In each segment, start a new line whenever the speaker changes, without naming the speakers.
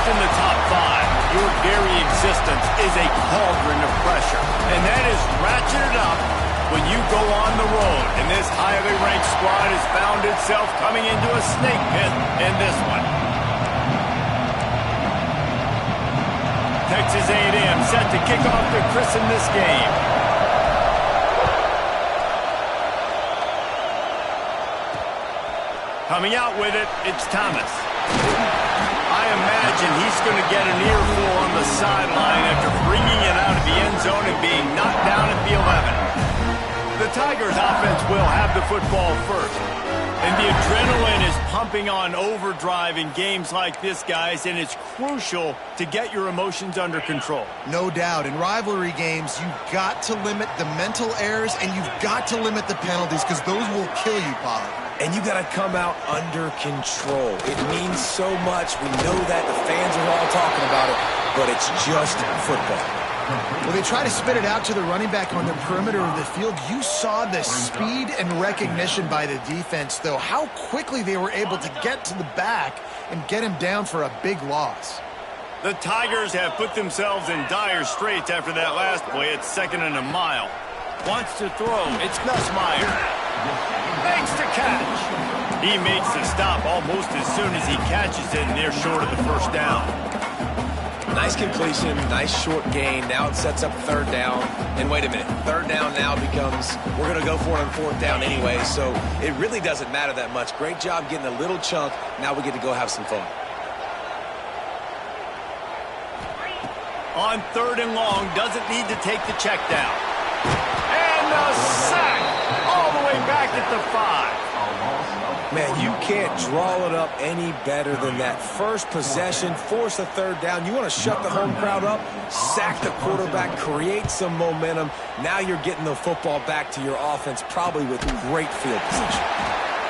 in the top five, your very existence is a cauldron of pressure. And that is ratcheted up when you go on the road. And this highly ranked squad has found itself coming into a snake pit in this one. Texas A&M set to kick off to christen this game. Coming out with it, it's Thomas. I imagine he's going to get an earful on the sideline after bringing it out of the end zone and being knocked down at the 11. The Tigers offense will have the football first. And the adrenaline is pumping on overdrive in games like this, guys, and it's crucial to get your emotions under control.
No doubt. In rivalry games, you've got to limit the mental errors and you've got to limit the penalties because those will kill you, Pollard.
And you got to come out under control. It means so much. We know that. The fans are all talking about it, but it's just football.
Well, they try to spit it out to the running back on the perimeter of the field. You saw the speed and recognition by the defense, though. How quickly they were able to get to the back and get him down for a big loss.
The Tigers have put themselves in dire straits after that last play at 2nd and a mile. Wants to throw. It's Nussmeier. Makes the catch. He makes the stop almost as soon as he catches it, and they're short of the first down.
Nice completion, nice short gain. Now it sets up 3rd down. And wait a minute, 3rd down now becomes, we're going to go for it on 4th down anyway, so it really doesn't matter that much. Great job getting a little chunk. Now we get to go have some fun.
On 3rd and long, doesn't need to take the check down. And the sack all the way back at the 5.
Man, you can't draw it up any better than that. First possession, force a 3rd down. You want to shut the home crowd up, sack the quarterback, create some momentum. Now you're getting the football back to your offense, probably with great field position.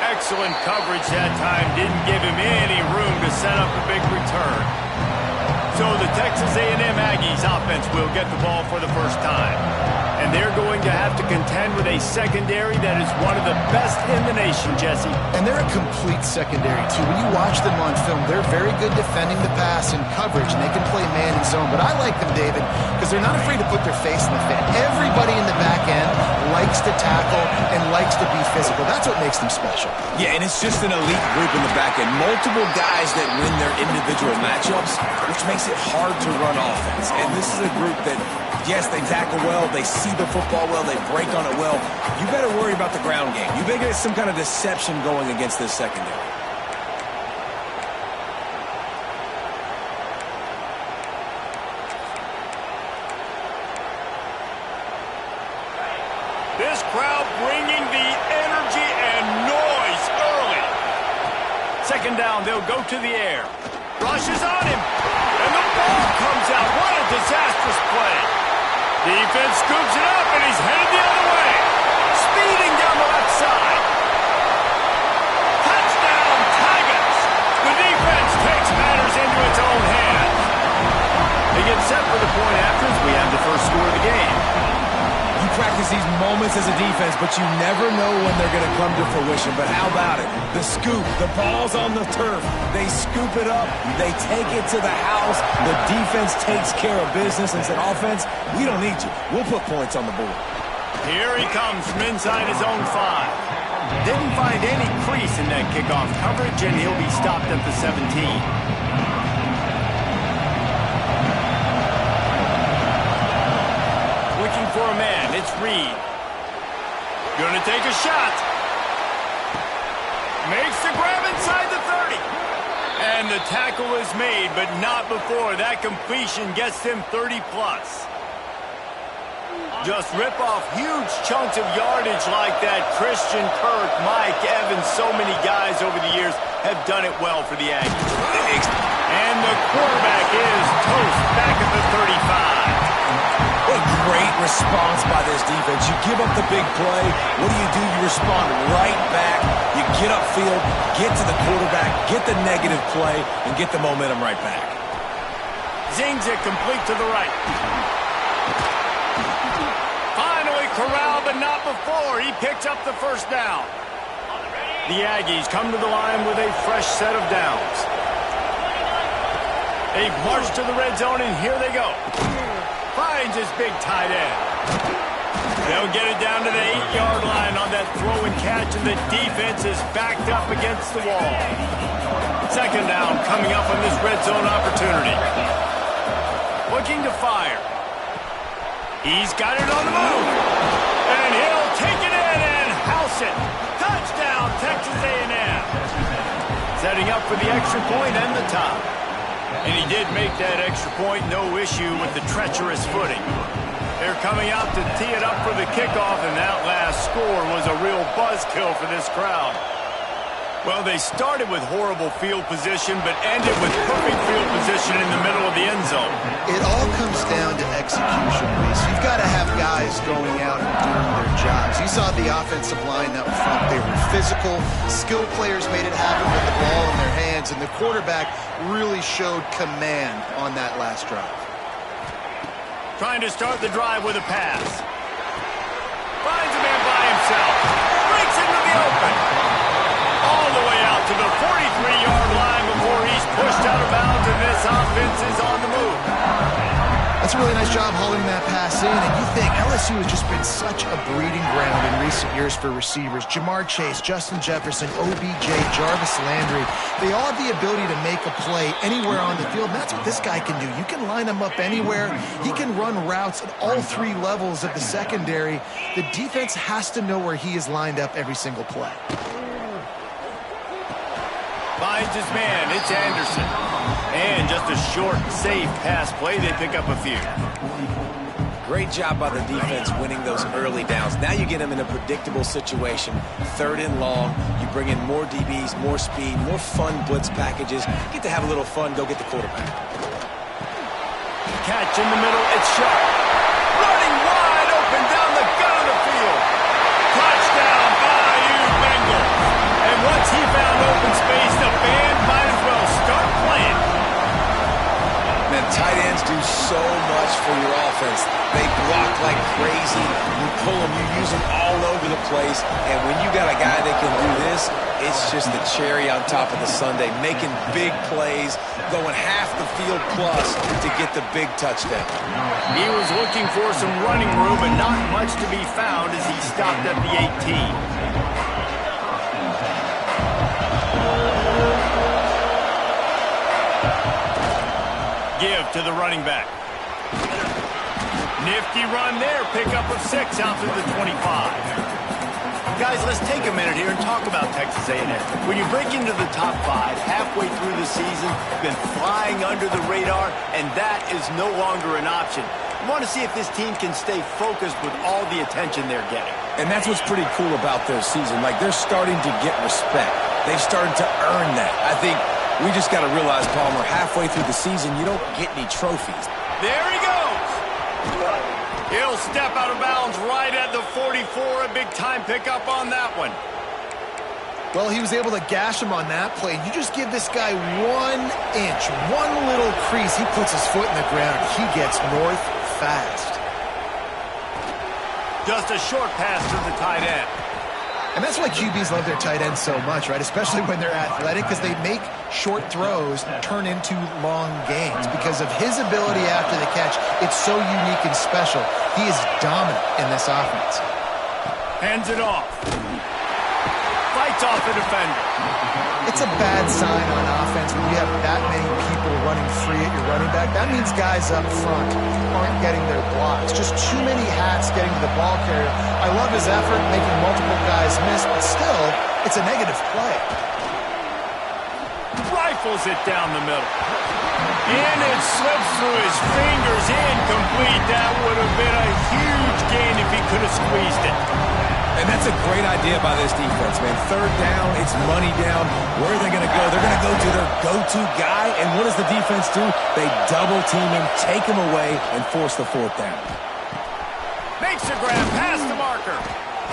Excellent coverage that time. Didn't give him any room to set up a big return. So the Texas A&M Aggies offense will get the ball for the first time. And they're going to have to contend with a secondary that is one of the best in the nation, Jesse.
And they're a complete secondary, too. When you watch them on film, they're very good defending the pass and coverage, and they can play man and zone. But I like them, David, because they're not afraid to put their face in the fan. Everybody in the back end likes to tackle and likes to be physical. That's what makes them special.
Yeah, and it's just an elite group in the back end. Multiple guys that win their individual matchups, which makes it hard to run offense. And this is a group that, yes, they tackle well, they see the football well, they break on it well. You better worry about the ground game. You better get some kind of deception going against this secondary.
This crowd bringing the energy and noise early. 2nd down, they'll go to the air. Rushes on him, and the ball comes out. What a disastrous play. Defense scoops it up, and he's headed the other way. Speeding down the left side. Touchdown, Tigers. The defense takes matters into its own hands. They get set for the point after as we have the first score of the game.
You practice these moments as a defense, but you never know when they're going to come to fruition. But how about it? The scoop, the ball's on the turf. They scoop it up. They take it to the house. The defense takes care of business and said, offense, we don't need you. We'll put points on the board.
Here he comes from inside his own 5. Didn't find any crease in that kickoff coverage, and he'll be stopped at the 17. Looking for a man, it's Reed. Gonna take a shot. Makes the grab inside the 30. And the tackle is made, but not before that completion gets him 30+. Just rip off huge chunks of yardage like that. Christian Kirk, Mike Evans, so many guys over the years have done it well for the Aggies. And the quarterback is toast back at the 35.
What a great response by this defense. You give up the big play. What do? You respond right back. You get upfield, get to the quarterback, get the negative play, and get the momentum right back.
Zings it complete to the right. Finally corralled, but not before. He picks up the first down. The Aggies come to the line with a fresh set of downs. They've marched to the red zone, and here they go. Finds his big tight end. They'll get it down to the 8-yard line on that throw and catch, and the defense is backed up against the wall. Second down coming up on this red zone opportunity. Looking to fire. He's got it on the move. And he'll take it in and house it. Touchdown, Texas A&M. Setting up for the extra point and the top. And he did make that extra point, no issue with the treacherous footing. They're coming out to tee it up for the kickoff, and that last score was a real buzzkill for this crowd. Well, they started with horrible field position, but ended with perfect field position in the middle of the end zone.
It all comes down to execution, Reese. You've got to have guys going out and doing their jobs. You saw the offensive line up front. They were physical. Skilled players made it happen with the ball in their hands, and the quarterback really showed command on that last drive.
Trying to start the drive with a pass. Finds a man by himself. Breaks into the open. All the way out to the 43-yard line before he's pushed out of bounds, and this offense is on the move.
That's a really nice job hauling that pass in, and you think LSU has just been such a breeding ground in recent years for receivers. Jamar Chase, Justin Jefferson, OBJ, Jarvis Landry, they all have the ability to make a play anywhere on the field, and that's what this guy can do. You can line him up anywhere. He can run routes at all three levels of the secondary. The defense has to know where he is lined up every single play.
Finds his man. It's Anderson. And just a short, safe pass play. They pick up a few.
Great job by the defense winning those early downs. Now you get them in a predictable situation. Third and long. You bring in more DBs, more speed, more fun blitz packages. You get to have a little fun. Go get the quarterback.
Catch in the middle. It's sharp. Running wide open down the gut of the field. Touchdown, Bayou Bengals. And once he found open space, the band might as well start playing.
Man, tight ends do so much for your offense. They block like crazy. You pull them, you use them all over the place. And when you got a guy that can do this, it's just the cherry on top of the sundae, making big plays, going half the field plus to get the big touchdown.
He was looking for some running room, but not much to be found as he stopped at the 18. Give to the running back. Nifty run there. Pickup of 6 out to the 25. Guys, let's take a minute here and talk about Texas A&M. When you break into the top 5 halfway through the season, you've been flying under the radar, and that is no longer an option. You want to see if this team can stay focused with all the attention they're getting.
And that's what's pretty cool about their season. Like, they're starting to get respect. They've started to earn that. I think we just got to realize, Palmer, halfway through the season, you don't get any trophies.
There he goes. He'll step out of bounds right at the 44. A big-time pickup on that one.
Well, he was able to gash him on that play. You just give this guy 1 inch, one little crease. He puts his foot in the ground. He gets north fast.
Just a short pass to the tight end.
And that's why QBs love their tight ends so much, right? Especially when they're athletic, because they make short throws turn into long gains. Because of his ability after the catch, it's so unique and special. He is dominant in this offense.
Hands it off. Fights off the defender.
It's a bad sign on offense when you have that many people running free at your running back. That means guys up front aren't getting their blocks. Just too many hats getting to the ball carrier. I love his effort, making multiple guys miss, but still, it's a negative play.
Rifles it down the middle. And it slips through his fingers. Incomplete. That would have been a huge gain if he could have squeezed it.
And that's a great idea by this defense, man. Third down, it's money down. Where are they going to go? They're going to go to their go-to guy. And what does the defense do? They double team him, take him away, and force the 4th down.
Makes a grab past the marker.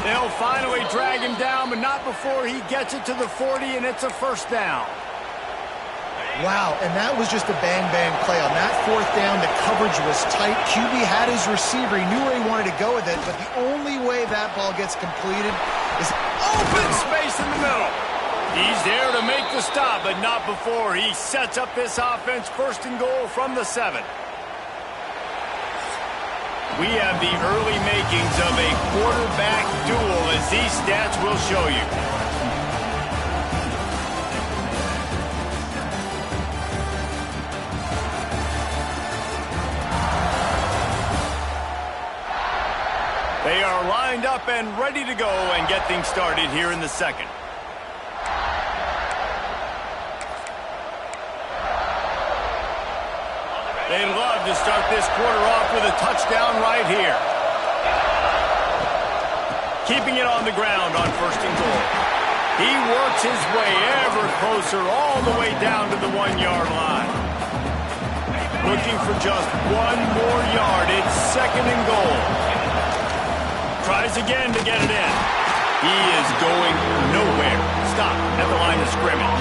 They'll finally drag him down, but not before he gets it to the 40, and it's a 1st down.
Wow, and that was just a bang-bang play. On that 4th down, the coverage was tight. QB had his receiver. He knew where he wanted to go with it, but the only way that ball gets completed is
open space in the middle. He's there to make the stop, but not before he sets up this offense. First and goal from the 7. We have the early makings of a quarterback duel, as these stats will show you. They are lined up and ready to go and get things started here in the second. They'd love to start this quarter off with a touchdown right here. Keeping it on the ground on first and goal. He works his way ever closer all the way down to the 1-yard line. Looking for just 1 more yard. It's second and goal. Tries again to get it in. He is going nowhere. Stop at the line of scrimmage.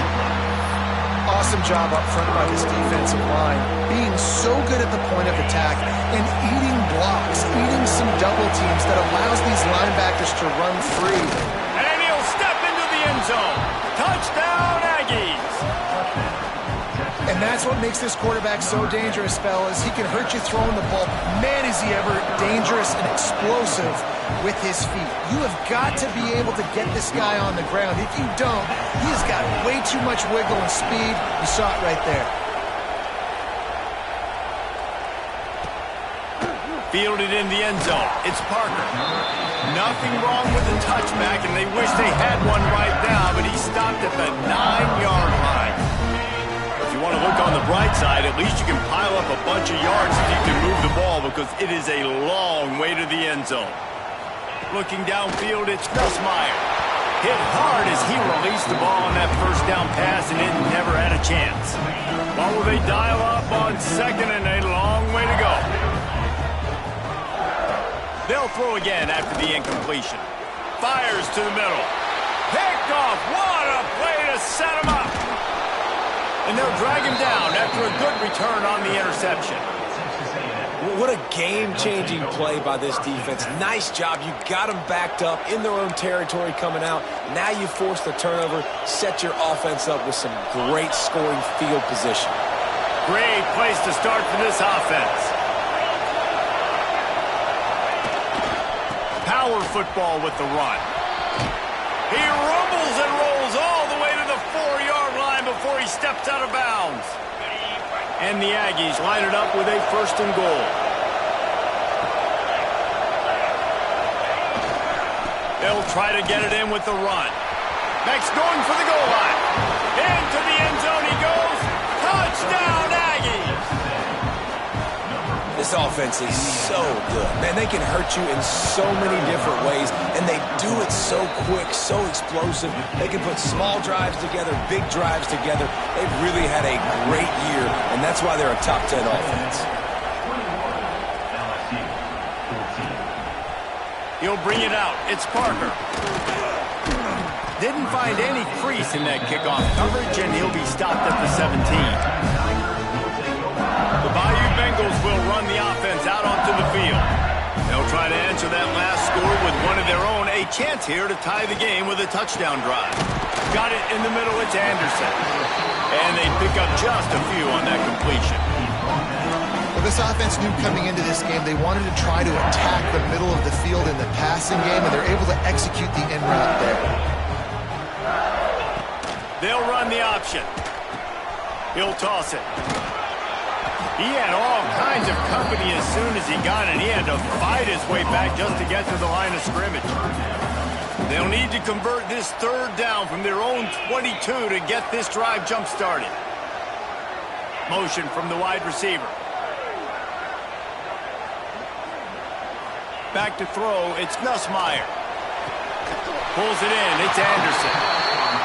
Awesome job up front by this defensive line, being so good at the point of attack and eating blocks, eating some double teams that allows these linebackers to run free.
And he'll step into the end zone. Touchdown, Aggies!
And that's what makes this quarterback so dangerous, fellas. He can hurt you throwing the ball. Man, is he ever dangerous and explosive with his feet. You have got to be able to get this guy on the ground. If you don't, he has got way too much wiggle and speed. You saw it right there.
Fielded in the end zone. It's Parker. Nothing wrong with the touchback, and they wish they had one right now, but he stopped at the 9-yard line. If you want to look on the bright side, at least you can pile up a bunch of yards if you can move the ball, because it is a long way to the end zone. Looking downfield, it's Nussmeier. Hit hard as he released the ball on that first down pass, and it never had a chance. What will they dial up on second, and a long way to go. They'll throw again after the incompletion. Fires to the middle. Picked off. What a play to set him up. And they'll drag him down after a good return on the interception.
What a game-changing play by this defense. Nice job. You got them backed up in their own territory coming out. Now you force the turnover, set your offense up with some great scoring field position.
Great place to start for this offense. Power football with the run. He rumbles and rolls all the way to the 4-yard line before he steps out of bounds. And the Aggies line it up with a first and goal. They'll try to get it in with the run. Next, going for the goal line. Into the end zone he goes. Touchdown, Aggies!
This offense is so good. Man, they can hurt you in so many different ways, and they do it so quick, so explosive. They can put small drives together, big drives together. They've really had a great year, and that's why they're a top 10 offense.
He'll bring it out. It's Parker. Didn't find any crease in that kickoff coverage, and he'll be stopped at the 17. The Bayou Bengals will run the offense out onto the field. They'll try to answer that last score with one of their own. A chance here to tie the game with a touchdown drive. Got it in the middle. It's Anderson. And they pick up just a few on that completion.
Well, this offense knew coming into this game they wanted to try to attack the middle of the field in the passing game, and they're able to execute the in route there.
They'll run the option. He'll toss it. He had all kinds of company as soon as he got it. He had to fight his way back just to get to the line of scrimmage. They'll need to convert this third down from their own 22 to get this drive jump-started. Motion from the wide receiver. Back to throw, it's Nussmeier. Pulls it in, it's Anderson.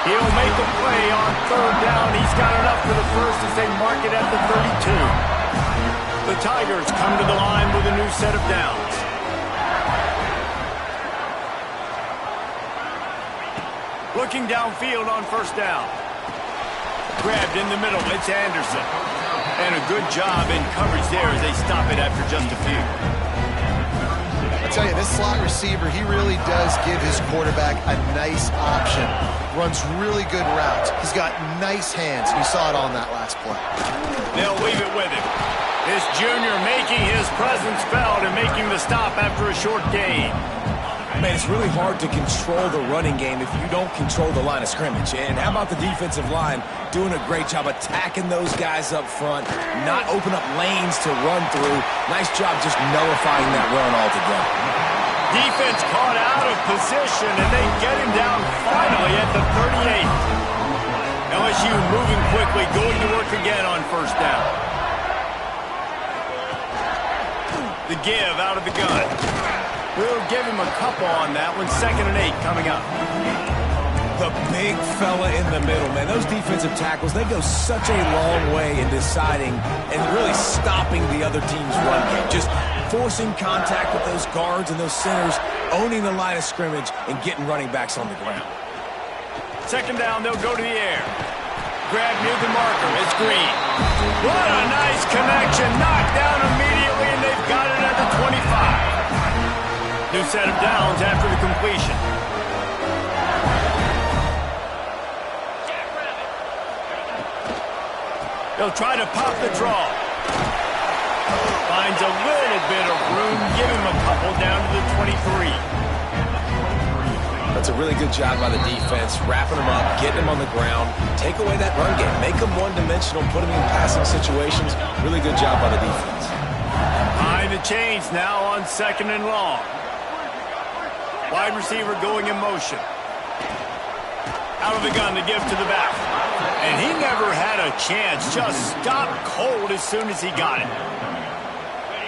He'll make a play on third down. He's got enough for the first as they mark it at the 32. The Tigers come to the line with a new set of downs. Looking downfield on first down. Grabbed in the middle, it's Anderson. And a good job in coverage there as they stop it after just a few.
I tell you, this slot receiver, he really does give his quarterback a nice option. Runs really good routes. He's got nice hands. You saw it on that last play.
They'll leave it with him. This junior making his presence felt and making the stop after a short gain.
Man, it's really hard to control the running game if you don't control the line of scrimmage. And how about the defensive line doing a great job attacking those guys up front, not open up lanes to run through. Nice job just nullifying that run altogether.
Defense caught out of position, and they get him down finally at the 38. LSU moving quickly, going to work again on first down. The give out of the gun. We'll give him a couple on that one. 2nd and 8 coming up.
The big fella in the middle, man. Those defensive tackles, they go such a long way in deciding and really stopping the other team's run game. Just forcing contact with those guards and those centers, owning the line of scrimmage, and getting running backs on the ground.
2nd down, they'll go to the air. Grab near the marker. It's Green. What a nice connection. Knocked down immediately, and they've got it at the 25. New set of downs after the completion. They'll try to pop the draw. Finds a little bit of room. Give him a couple down to the 23.
That's a really good job by the defense, wrapping them up, getting them on the ground, take away that run game, make them one-dimensional, put them in passing situations. Really good job by the defense.
Behind the chains now on 2nd and long. Wide receiver going in motion. Out of the gun to give to the back. And he never had a chance. Just stopped cold as soon as he got it.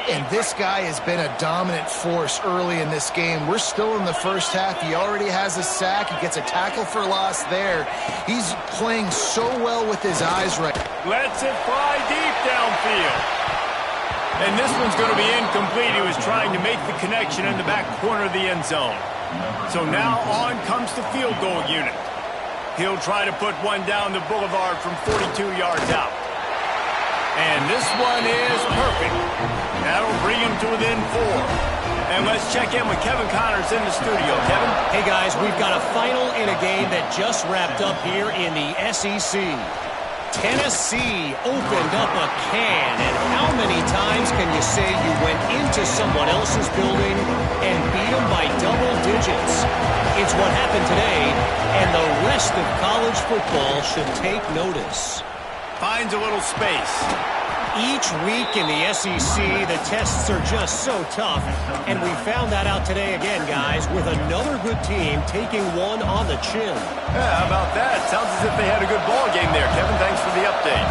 And this guy has been a dominant force early in this game. We're still in the first half. He already has a sack. He gets a tackle for loss there. He's playing so well with his eyes right.
Lets it fly deep downfield. And this one's going to be incomplete. He was trying to make the connection in the back corner of the end zone. So now on comes the field goal unit. He'll try to put one down the boulevard from 42 yards out. And this one is perfect. That'll bring him to within 4. And let's check in with Kevin Connors in the studio. Kevin?
Hey, guys, we've got a final in a game that just wrapped up here in the SEC. Tennessee opened up a can, and how many times can you say you went into someone else's building and beat them by double digits? It's what happened today, and the rest of college football should take notice.
Finds a little space.
Each week in the SEC, the tests are just so tough, and we found that out today again, guys, with another good team taking one on the chin.
Yeah, how about that? Sounds as if they had a good ball game there, Kevin. Thanks for the update.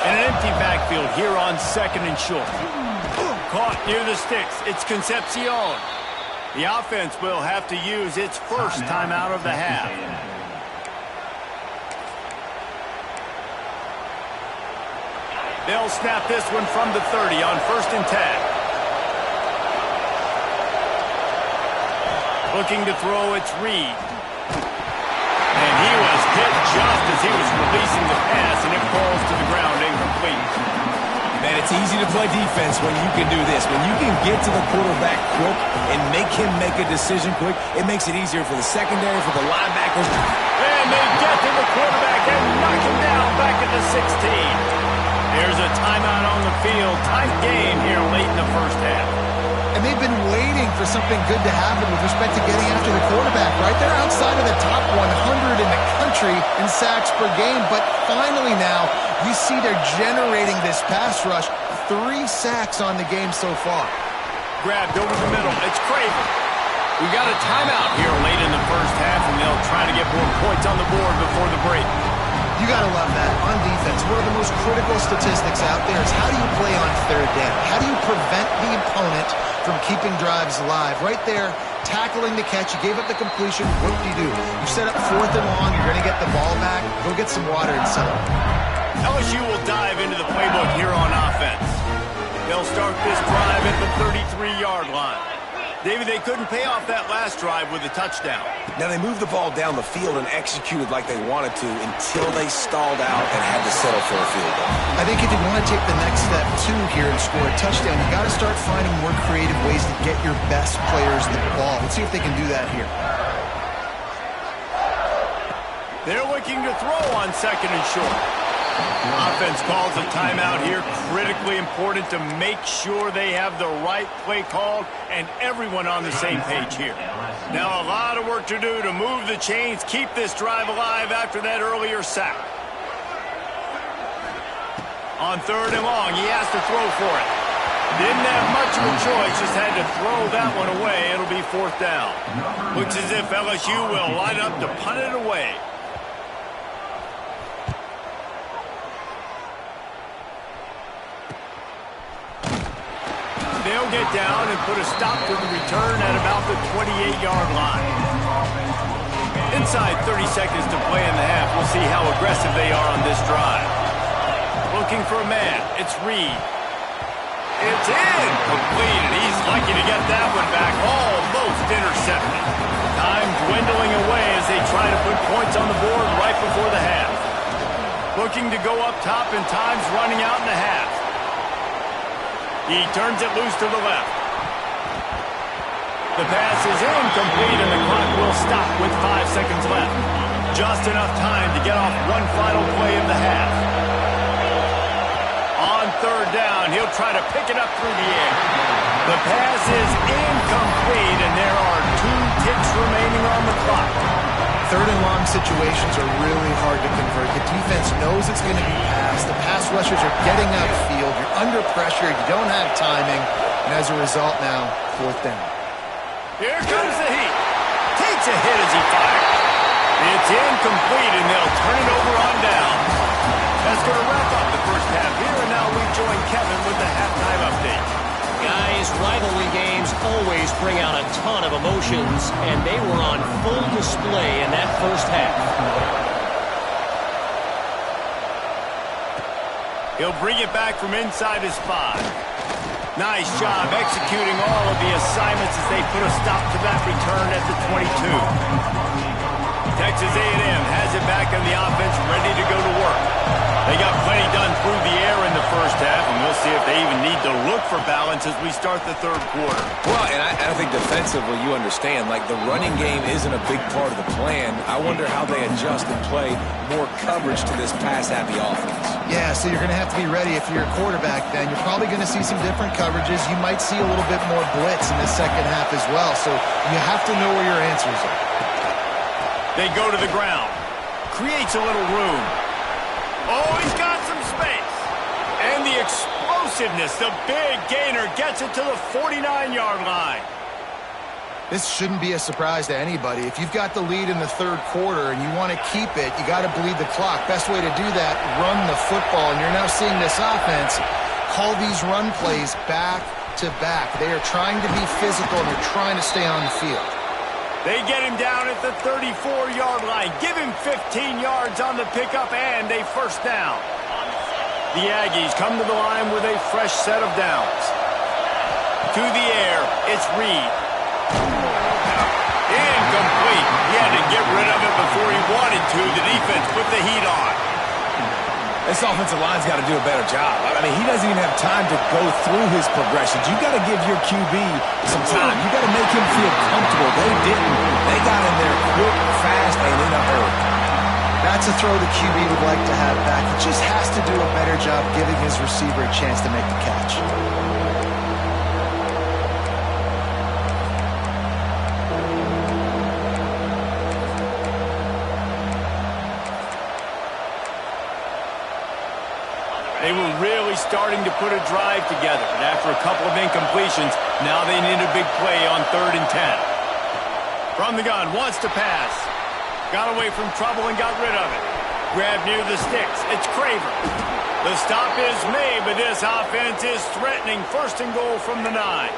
And an empty backfield here on 2nd and short. Caught near the sticks. It's Concepcion. The offense will have to use its first timeout of the half. They'll snap this one from the 30 on 1st and 10. Looking to throw, it's Reed. And he was hit just as he was releasing the pass, and it falls to the ground incomplete.
Man, it's easy to play defense when you can do this. When you can get to the quarterback quick and make him make a decision quick, it makes it easier for the secondary, for the linebackers.
And they get to the quarterback and knock him down back at the 16. There's a timeout on the field. Tight game here late in the first half.
And they've been waiting for something good to happen with respect to getting after the quarterback, right? They're outside of the top 100 in the country in sacks per game, but finally now you see they're generating this pass rush. 3 sacks on the game so far.
Grabbed over the middle. It's Craven. We've got a timeout here late in the first half, and they'll try to get more points on the board before the break.
You got to love that. On defense, one of the most critical statistics out there is how do you play on 3rd down? How do you prevent the opponent from keeping drives alive? Right there, tackling the catch. You gave up the completion. What do? You set up 4th and long. You're going to get the ball back. Go get some water and settle.
LSU will dive into the playbook here on offense. They'll start this drive at the 33-yard line. David, they couldn't pay off that last drive with a touchdown.
Now, they moved the ball down the field and executed like they wanted to until they stalled out and had to settle for a field goal.
I think if you want to take the next step, too, here and score a touchdown, you got to start finding more creative ways to get your best players the ball. Let's see if they can do that here.
They're looking to throw on 2nd and short. Offense calls a timeout here. Critically important to make sure they have the right play called and everyone on the same page here. Now a lot of work to do to move the chains, keep this drive alive after that earlier sack. On 3rd and long, he has to throw for it. Didn't have much of a choice, just had to throw that one away. It'll be 4th down. Looks as if LSU will line up to punt it away. They'll get down and put a stop to the return at about the 28-yard line. Inside 30 seconds to play in the half. We'll see how aggressive they are on this drive. Looking for a man. It's Reed. It's in. Complete, and he's lucky to get that one back. Almost intercepted. Time dwindling away as they try to put points on the board right before the half. Looking to go up top, and time's running out in the half. He turns it loose to the left. The pass is incomplete, and the clock will stop with 5 seconds left. Just enough time to get off one final play of the half. On 3rd down, he'll try to pick it up through the air. The pass is incomplete, and there are 2 ticks remaining on the clock.
3rd and long situations are really hard to convert. The defense knows it's going to be passed. The pass rushers are getting upfield. You're under pressure. You don't have timing. And as a result now, 4th down.
Here comes the heat. Takes a hit as he fires. It's incomplete, and they'll turn it over on down. That's going to wrap up the first half here, and now we join Kevin with the halftime update.
Guys, rivalry games always bring out a ton of emotions, and they were on full display in that first half.
He'll bring it back from inside his 5. Nice job executing all of the assignments as they put a stop to that return at the 22. Texas A&M has it back on the offense, ready to go to work. They got plenty done through the air in the first half, and we'll see if they even need to look for balance as we start the 3rd quarter.
Well, and I think defensively, you understand, like the running game isn't a big part of the plan. I wonder how they adjust and play more coverage to this pass-happy offense.
Yeah, so you're going to have to be ready if you're a quarterback then. You're probably going to see some different coverages. You might see a little bit more blitz in the second half as well, so you have to know where your answers are.
They go to the ground. Creates a little room. Oh, he's got some space. And the explosiveness, the big gainer gets it to the 49-yard line.
This shouldn't be a surprise to anybody. If you've got the lead in the 3rd quarter and you want to keep it, you got to bleed the clock. Best way to do that, run the football. And you're now seeing this offense call these run plays back to back. They are trying to be physical, and they're trying to stay on the field.
They get him down at the 34-yard line. Give him 15 yards on the pickup and a 1st down. The Aggies come to the line with a fresh set of downs. To the air, it's Reed. Incomplete. He had to get rid of it before he wanted to. The defense put the heat on.
This offensive line's got to do a better job. I mean, he doesn't even have time to go through his progressions. You got to give your QB some time. You got to make him feel comfortable. They didn't. They got in there quick, fast, and in a hurry.
That's a throw the QB would like to have back. He just has to do a better job giving his receiver a chance to make the catch.
They were really starting to put a drive together. And after a couple of incompletions, now they need a big play on 3rd and 10. From the gun, wants to pass. Got away from trouble and got rid of it. Grabbed near the sticks. It's Craver. The stop is made, but this offense is threatening. 1st and goal from the 9.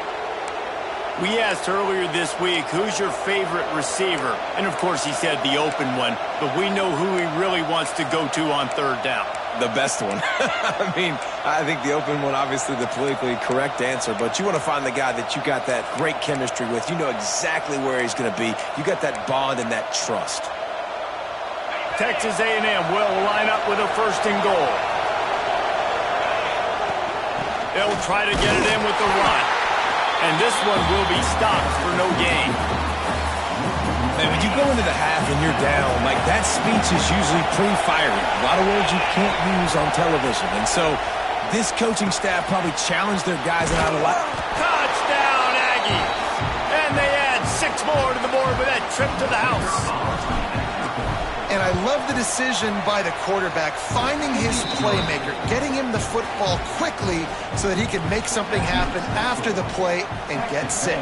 We asked earlier this week, who's your favorite receiver? And, of course, he said the open one. But we know who he really wants to go to on 3rd down.
The best one. I mean, I think the open one, obviously the politically correct answer, but you want to find the guy that you got that great chemistry with. You know exactly where he's going to be. You got that bond and that trust.
Texas A&M will line up with a 1st and goal. They'll try to get it in with the run. And this one will be stopped for no gain.
And when you go into the half and you're down, like that speech is usually pretty fiery. A lot of words you can't use on television. And so this coaching staff probably challenged their guys out a lot.
Touchdown, Aggies! And they add 6 more to the board with that trip to the house.
And I love the decision by the quarterback, finding his playmaker, getting him the football quickly so that he can make something happen after the play and get 6.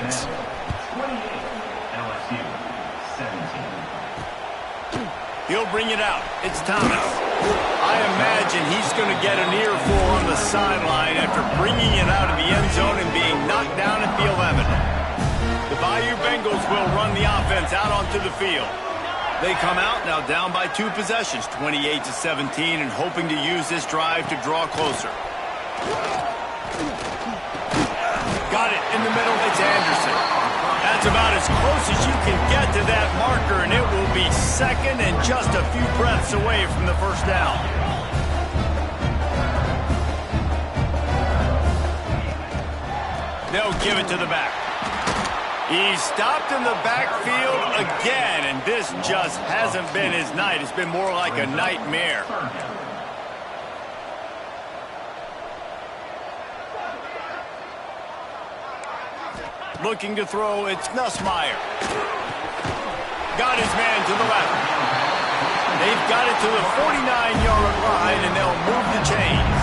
He'll bring it out. It's Thomas. I imagine he's going to get an earful on the sideline after bringing it out of the end zone and being knocked down at the 11. The Bayou Bengals will run the offense out onto the field. They come out now down by 2 possessions, 28-17, and hoping to use this drive to draw closer. Got it in the middle. It's Anderson. That's about as close as you can get to that marker, and it will be 2nd and just a few breaths away from the 1st down. They'll give it to the back. He's stopped in the backfield again, and this just hasn't been his night. It's been more like a nightmare. Looking to throw, it's Nussmeier. Got his man to the left. They've got it to the 49-yard line, and they'll move the chains.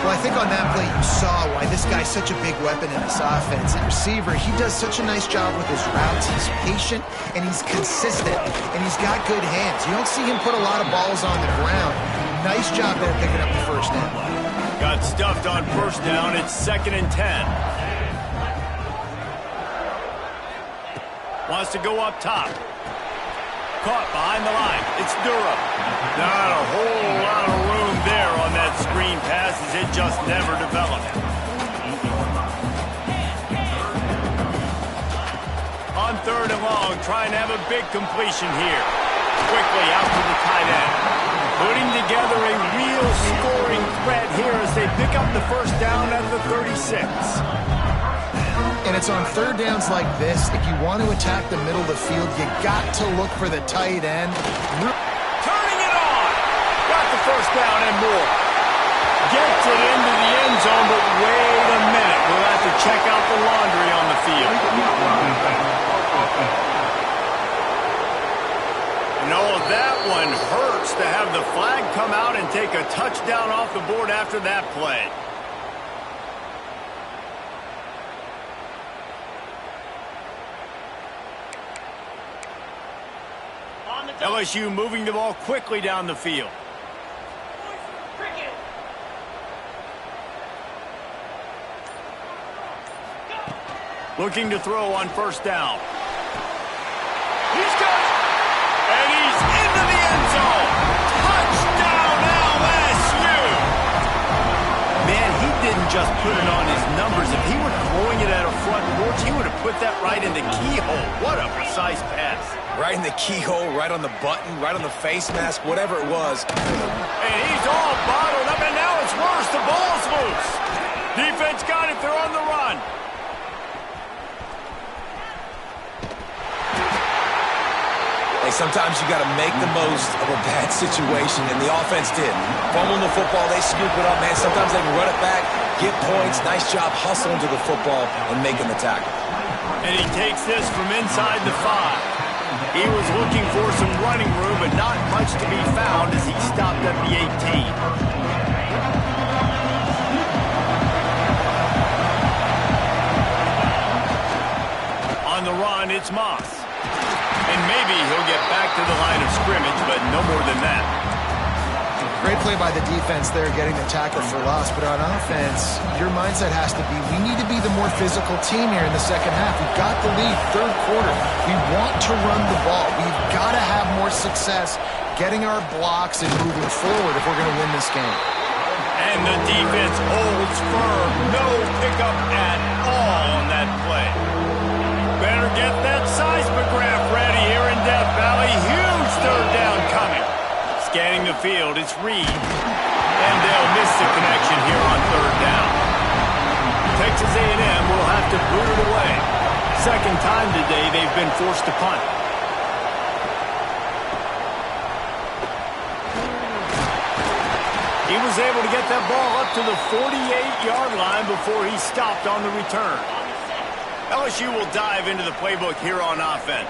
Well, I think on that play you saw why this guy's such a big weapon in this offense. At receiver, he does such a nice job with his routes. He's patient, and he's consistent, and he's got good hands. You don't see him put a lot of balls on the ground. Nice job there picking up the 1st down.
Got stuffed on 1st down. It's 2nd and 10. Wants to go up top. Caught behind the line. It's Durham. Not a whole lot of room there on that screen pass as it just never developed. On 3rd and long, trying to have a big completion here. Quickly out to the tight end. Putting together a real scoring threat here as they pick up the 1st down at the 36.
And it's on 3rd downs like this. If you want to attack the middle of the field, you got to look for the tight end.
Turning it on. Got the 1st down and more. Gets it into the end zone, but wait a minute. We'll have to check out the laundry on the field. No, that one hurts to have the flag come out and take a touchdown off the board after that play. LSU moving the ball quickly down the field. Looking to throw on 1st down. He's got it. And he's into the end zone. Touchdown LSU. Man, he didn't just put it on his numbers. If he were throwing it at a front porch, he would have put that right in the keyhole. What a precise pass.
Right in the keyhole, right on the button, right on the face mask, whatever it was.
And he's all bottled up, and now it's worse. The ball's loose. Defense got it. They're on the run.
Hey, sometimes you got to make the most of a bad situation, and the offense did. Fumbling the football, they scoop it up, man. Sometimes they can run it back, get points. Nice job hustling to the football and making the tackle.
And he takes this from inside the 5. He was looking for some running room, but not much to be found as he stopped at the 18. On the run, it's Moss. And maybe he'll get back to the line of scrimmage, but no more than that.
Great play by the defense there, getting the tackle for loss. But on offense, your mindset has to be, we need to be the more physical team here in the 2nd half. We've got the lead, 3rd quarter. We want to run the ball. We've got to have more success getting our blocks and moving forward if we're going to win this game.
And the defense holds firm. No pickup at all on that play. Better get that seismograph ready here in Death Valley. Huge third down coming. Scanning the field, it's Reed. And they'll miss the connection here on third down. Texas A&M will have to boot it away. Second time today they've been forced to punt. He was able to get that ball up to the 48-yard line before he stopped on the return. LSU will dive into the playbook here on offense.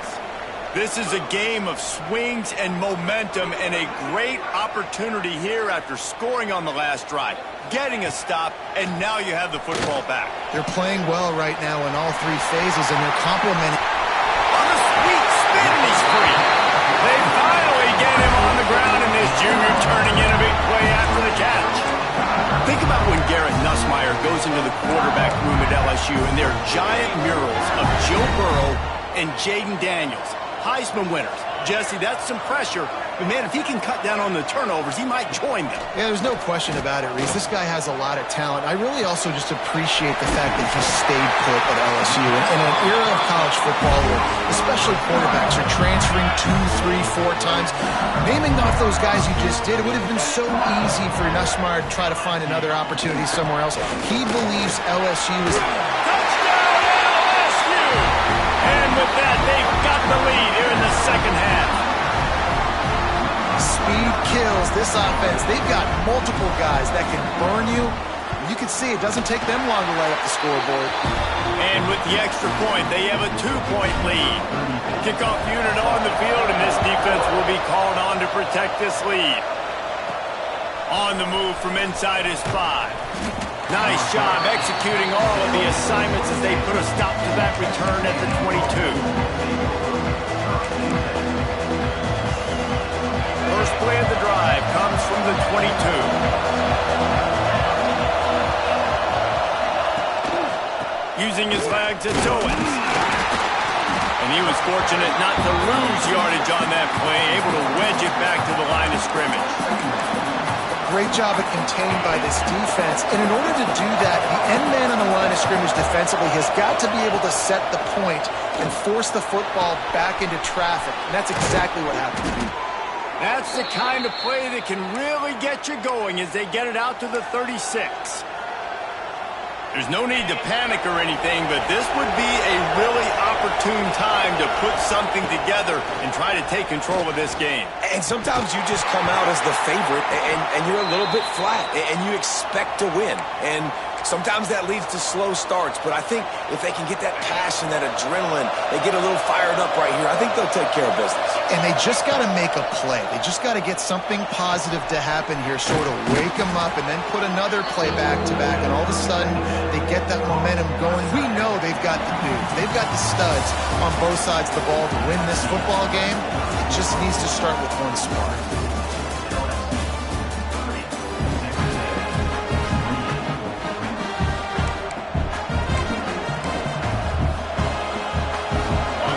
This is a game of swings and momentum and a great opportunity here after scoring on the last drive, getting a stop, and now you have the football back.
They're playing well right now in all three phases, and they're complimenting.
On a sweet spin, he's free. They finally get him on the ground, and this junior turning in a big play after the catch. Think about when Garrett Nussmeier goes into the quarterback room at LSU, and there are giant murals of Joe Burrow and Jaden Daniels, Heisman winners. Jesse, that's some pressure. But, man, if he can cut down on the turnovers, he might join them.
Yeah, there's no question about it, Reese. This guy has a lot of talent. I really also just appreciate the fact that he stayed put at LSU. In an era of college football where especially quarterbacks are transferring 2, 3, 4 times, naming off those guys you just did, it would have been so easy for Nussmeier to try to find another opportunity somewhere else. He believes LSU is...
Touchdown, LSU! And with that, they've got the lead here in the second half.
Speed kills this offense. They've got multiple guys that can burn you. You can see it doesn't take them long to lay up the scoreboard.
And with the extra point, they have a 2-point lead. Kickoff unit on the field, and this defense will be called on to protect this lead. On the move from inside his 5. Nice job executing all of the assignments as they put a stop to that return at the 22. First play of the drive comes from the 22. Using his legs, it's Owens. And he was fortunate not to lose yardage on that play, able to wedge it back to the line of scrimmage.
Great job of contained by this defense. And in order to do that, the end man on the line of scrimmage defensively has got to be able to set the point and force the football back into traffic. And that's exactly what happened.
That's the kind of play that can really get you going as they get it out to the 36. There's no need to panic or anything, but this would be a really opportune time to put something together and try to take control of this game.
And sometimes you just come out as the favorite, and you're a little bit flat, and you expect to win. And sometimes that leads to slow starts, but I think if they can get that passion, that adrenaline, they get a little fired up right here, I think they'll take care of business.
And they just got to make a play. They just got to get something positive to happen here, sort of wake them up and then put another play back-to-back, and all of a sudden they get that momentum going. We know they've got the dudes. They've got the studs on both sides of the ball to win this football game. It just needs to start with one spark.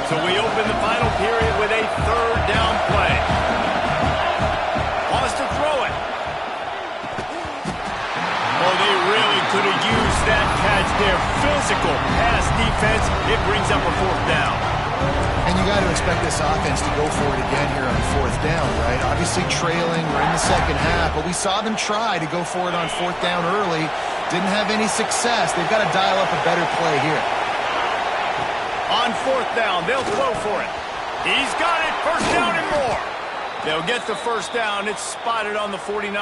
So we open the final period with a third down play. Wants to throw it. Oh, they really could have used that catch there. Physical pass defense. It brings up a fourth down.
And you got to expect this offense to go for it again here on fourth down, right? Obviously trailing, we're in the second half, but we saw them try to go for it on fourth down early. Didn't have any success. They've got to dial up a better play here.
On fourth down, they'll throw for it. He's got it. First down and more. They'll get the first down. It's spotted on the 49.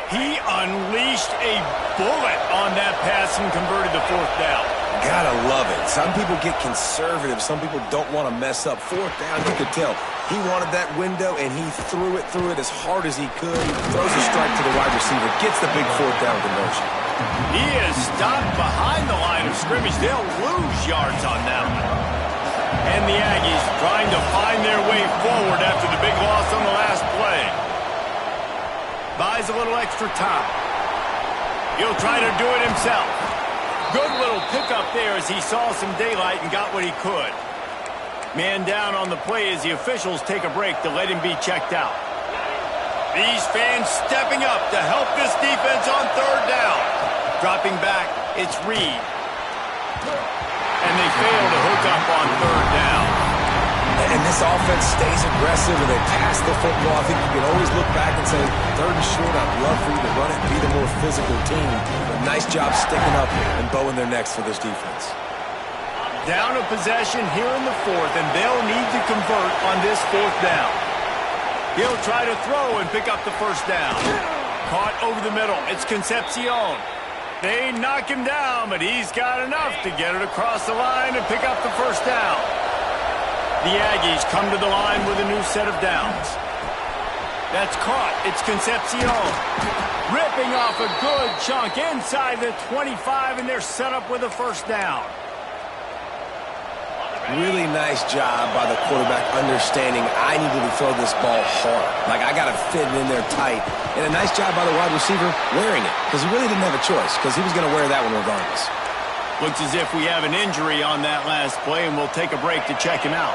He unleashed a bullet on that pass and converted the fourth down.
Gotta love it. Some people get conservative. Some people don't want to mess up. Fourth down, you could tell. He wanted that window, and he threw it as hard as he could. Throws a strike to the wide receiver. Gets the big fourth down conversion.
He is stopped behind the line of scrimmage. They'll lose yards on that one. And the Aggies trying to find their way forward after the big loss on the last play. Buys a little extra time. He'll try to do it himself. Good little pickup there as he saw some daylight and got what he could. Man down on the play as the officials take a break to let him be checked out. These fans stepping up to help this defense on third down. Dropping back, it's Reed. And they fail to hook up on third down.
And this offense stays aggressive and they pass the football. I think you can always look back and say, third and short, I'd love for you to run it and be the more physical team. But nice job sticking up and bowing their necks for this defense.
Down a possession here in the fourth, and they'll need to convert on this fourth down. He'll try to throw and pick up the first down. Caught over the middle. It's Concepcion. They knock him down, but he's got enough to get it across the line and pick up the first down. The Aggies come to the line with a new set of downs. That's caught. It's Concepcion. Ripping off a good chunk inside the 25, and they're set up with a first down.
Really nice job by the quarterback understanding I needed to throw this ball hard. Like, I got to fit it in there tight. And a nice job by the wide receiver wearing it, because he really didn't have a choice, because he was going to wear that one regardless.
Looks as if we have an injury on that last play, and we'll take a break to check him out.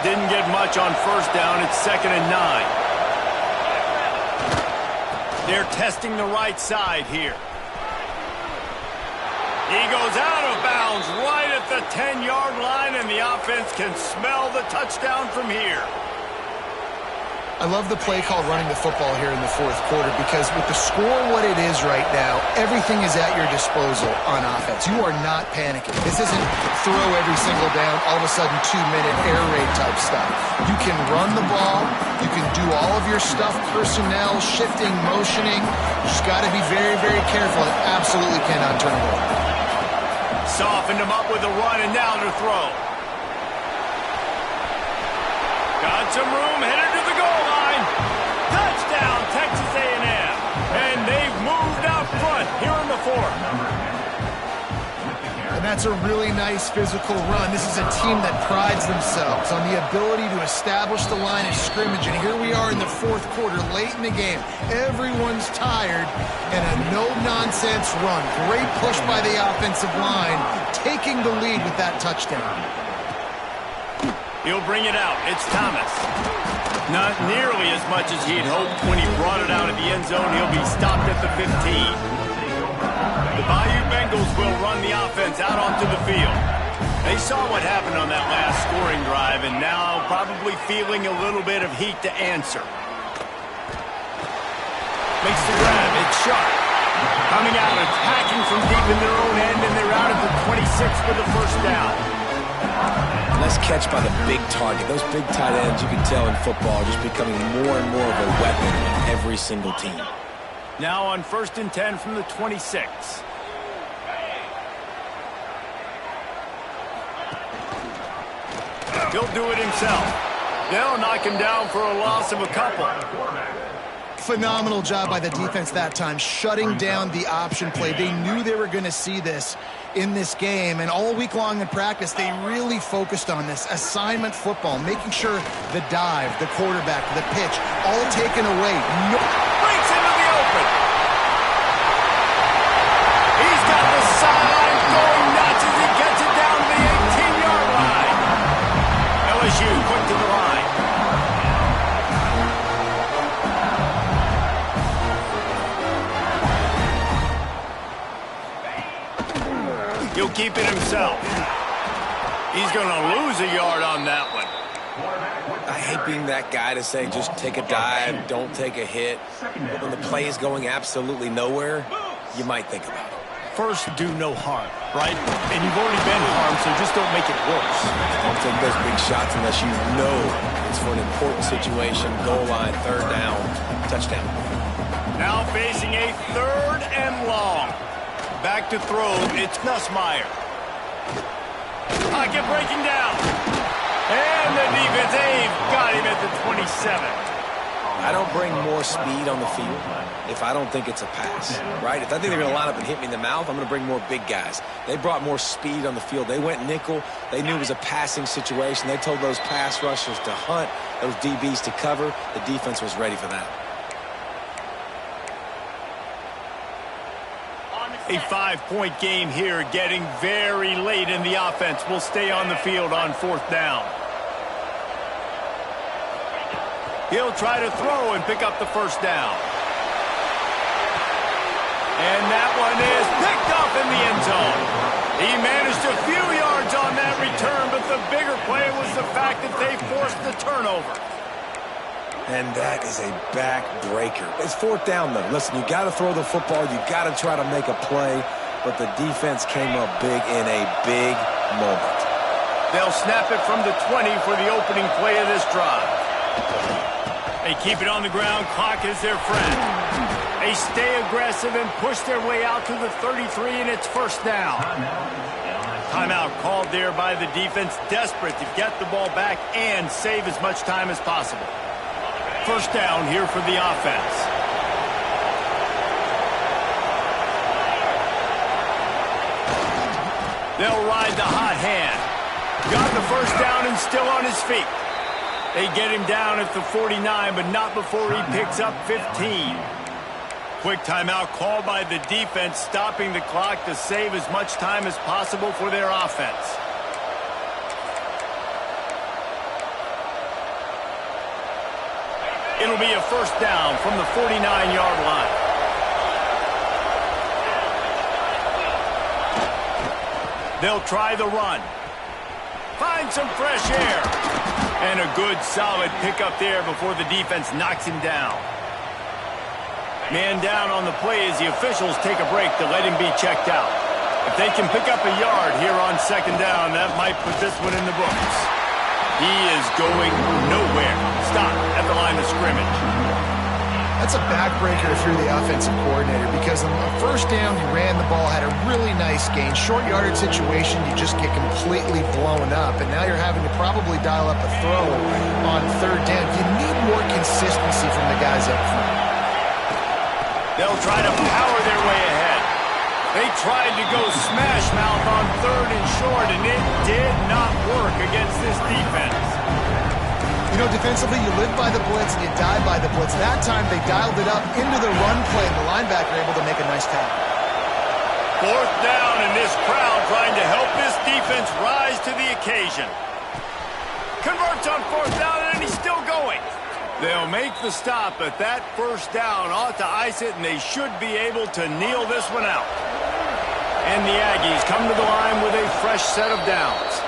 Didn't get much on first down. It's 2nd and 9. They're testing the right side here. He goes out of bounds right at the 10-yard line, and the offense can smell the touchdown from here.
I love the play call running the football here in the fourth quarter because with the score what it is right now, everything is at your disposal on offense. You are not panicking. This isn't throw every single down, all of a sudden 2-minute air raid type stuff. You can run the ball. You can do all of your stuff, personnel, shifting, motioning. You just got to be very, very careful. It absolutely cannot turn it over.
Softened him up with a run, and now to throw. Got some room, headed to the goal line. Touchdown, Texas A&M. And they've moved out front here in the fourth.
And that's a really nice physical run. This is a team that prides themselves on the ability to establish the line of scrimmage. And here we are in the fourth quarter, late in the game. Everyone's tired, and a no-nonsense run. Great push by the offensive line, taking the lead with that touchdown.
He'll bring it out. It's Thomas. Not nearly as much as he'd hoped when he brought it out of the end zone. He'll be stopped at the 15. The Bayou Bengals will run the offense out onto the field. They saw what happened on that last scoring drive, and now probably feeling a little bit of heat to answer. Makes the grab. It's sharp. Coming out, attacking from deep in their own end, and they're out at the 26 for the first down.
Nice catch by the big target. Those big tight ends, you can tell in football, are just becoming more and more of a weapon in every single team.
Now on 1st and 10 from the 26. He'll do it himself. They'll knock him down for a loss of a couple.
Phenomenal job by the defense that time, shutting down the option play. They knew they were going to see this in this game, and all week long in practice, they really focused on this assignment football, making sure the dive, the quarterback, the pitch, all taken away.
Breaks into the open. He's got the sideline going nuts as he gets it down to the 18-yard line. LSU quick to the line. He'll keep it himself. He's going to lose a yard on that one.
I hate being that guy to say just take a dive, don't take a hit. But when the play is going absolutely nowhere, you might think about it.
First, do no harm, right? And you've already been harmed, so just don't make it worse.
Don't take those big shots unless you know it's for an important situation, goal line, third down, touchdown.
Now facing a 3rd and long. Back to throw, it's Nussmeier. Pocket breaking down. And the defense, they've got him at the 27.
I don't bring more speed on the field if I don't think it's a pass, right? If I think they're going to line up and hit me in the mouth, I'm going to bring more big guys. They brought more speed on the field. They went nickel. They knew it was a passing situation. They told those pass rushers to hunt, those DBs to cover. The defense was ready for that.
A 5-point game here, getting very late in the offense. Will stay on the field on 4th down. He'll try to throw and pick up the first down. And that one is picked off in the end zone. He managed a few yards on that return, but the bigger play was the fact that they forced the turnover.
And that is a backbreaker. It's fourth down, though. Listen, you got to throw the football. You got to try to make a play. But the defense came up big in a big moment.
They'll snap it from the 20 for the opening play of this drive. They keep it on the ground. Clock is their friend. They stay aggressive and push their way out to the 33, and it's first down. Timeout called there by the defense, desperate to get the ball back and save as much time as possible. First down here for the offense. They'll ride the hot hand. Got the first down and still on his feet. They get him down at the 49, but not before he picks up 15. Quick timeout called by the defense, stopping the clock to save as much time as possible for their offense. It'll be a first down from the 49-yard line. They'll try the run. Find some fresh air. And a good, solid pickup there before the defense knocks him down. Man down on the play as the officials take a break to let him be checked out. If they can pick up a yard here on second down, that might put this one in the books. He is going nowhere. Stop at the line of scrimmage.
That's a backbreaker if you're the offensive coordinator, because on the first down, you ran the ball, had a really nice gain. Short yardage situation, you just get completely blown up, and now you're having to probably dial up a throw on third down. You need more consistency from the guys up front.
They'll try to power their way ahead. They tried to go smash mouth on third and short, and it did not work against this defense.
You know, defensively, you live by the blitz and you die by the blitz. That time, they dialed it up into the run play, and the linebacker able to make a nice tackle.
Fourth down, and this crowd trying to help this defense rise to the occasion. Converts on fourth down, and he's still going. They'll make the stop, but that first down ought to ice it, and they should be able to kneel this one out. And the Aggies come to the line with a fresh set of downs.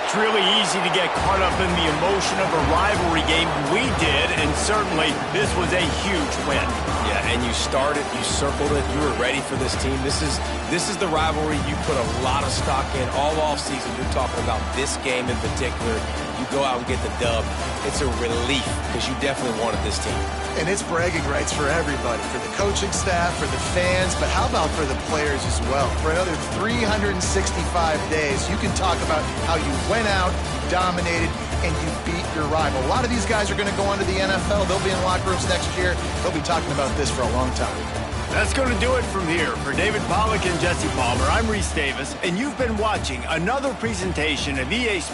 It's really easy to get caught up in the emotion of a rivalry game. We did, and certainly this was a huge win.
Yeah, and you started, you circled it, you were ready for this team. This is the rivalry you put a lot of stock in all offseason. You're talking about this game in particular. You go out and get the dub. It's a relief because you definitely wanted this team.
And it's bragging rights for everybody, for the coaching staff, for the fans, but how about for the players as well? For another 365 days, you can talk about how you went out, you dominated, and you beat your rival. A lot of these guys are going to go on to the NFL. They'll be in locker rooms next year. They'll be talking about this for a long time.
That's going to do it from here. For David Pollack and Jesse Palmer, I'm Reese Davis, and you've been watching another presentation of EA Sports.